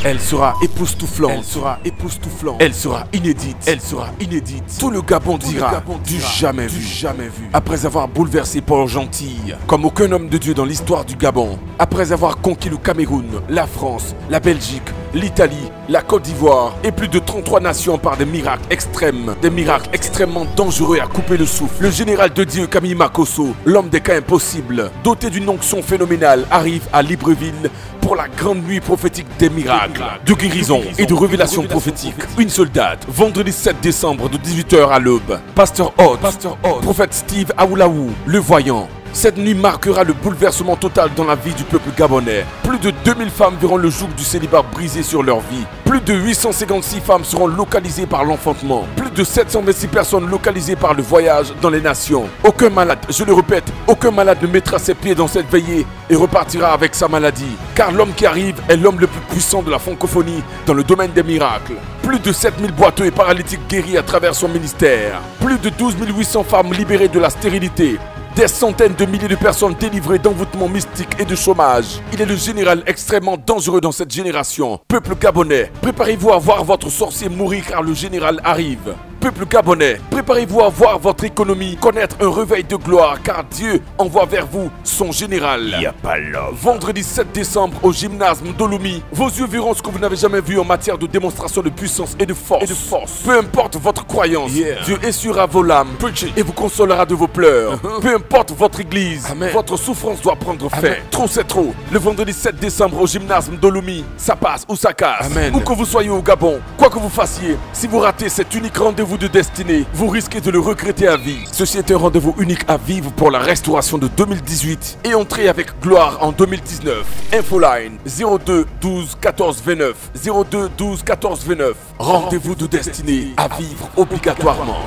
Elle sera époustouflante. Elle sera époustouflante. Elle sera inédite. Elle sera inédite. Tout le Gabon dira du jamais vu. Jamais vu. Après avoir bouleversé Port-Gentil, comme aucun homme de Dieu dans l'histoire du Gabon, après avoir conquis le Cameroun, la France, la Belgique, l'Italie, la Côte d'Ivoire et plus de 33 nations par des miracles extrêmes, des miracles extrêmement dangereux à couper le souffle. Le général de Dieu Camille Makosso, l'homme des cas impossibles, doté d'une onction phénoménale, arrive à Libreville pour la grande nuit prophétique des miracles, de guérison et de révélations prophétiques. Une seule date, vendredi 7 décembre de 18 h à l'aube. Pasteur Hott, prophète Steve Aoulaou, le voyant. Cette nuit marquera le bouleversement total dans la vie du peuple gabonais. Plus de 2000 femmes verront le joug du célibat brisé sur leur vie. Plus de 856 femmes seront localisées par l'enfantement. Plus de 726 personnes localisées par le voyage dans les nations. Aucun malade, je le répète, aucun malade ne mettra ses pieds dans cette veillée et repartira avec sa maladie. Car l'homme qui arrive est l'homme le plus puissant de la francophonie dans le domaine des miracles. Plus de 7000 boiteux et paralytiques guéris à travers son ministère. Plus de 12 800 femmes libérées de la stérilité. Des centaines de milliers de personnes délivrées d'envoûtements mystiques et de chômage. Il est le général extrêmement dangereux dans cette génération. Peuple gabonais, préparez-vous à voir votre sorcier mourir car le général arrive. Peuple gabonais, préparez-vous à voir votre économie connaître un réveil de gloire car Dieu envoie vers vous son général. Y a pas l'homme. Vendredi 7 décembre au gymnase Ndolomi, vos yeux verront ce que vous n'avez jamais vu en matière de démonstration de puissance et de force. Peu importe votre croyance, Dieu essuiera vos larmes et vous consolera de vos pleurs. Peu importe votre église, votre souffrance doit prendre fin. Trop c'est trop. Le vendredi 7 décembre au gymnase Ndolomi, ça passe ou ça casse. Où que vous soyez au Gabon, quoi que vous fassiez, si vous ratez cet unique rendez-vous de destinée, vous risquez de le regretter à vie. Ceci est un rendez-vous unique à vivre pour la restauration de 2018 et entrer avec gloire en 2019. Infoline 02 12 14 29 02 12 14 29. Rendez-vous de destinée à vivre obligatoirement.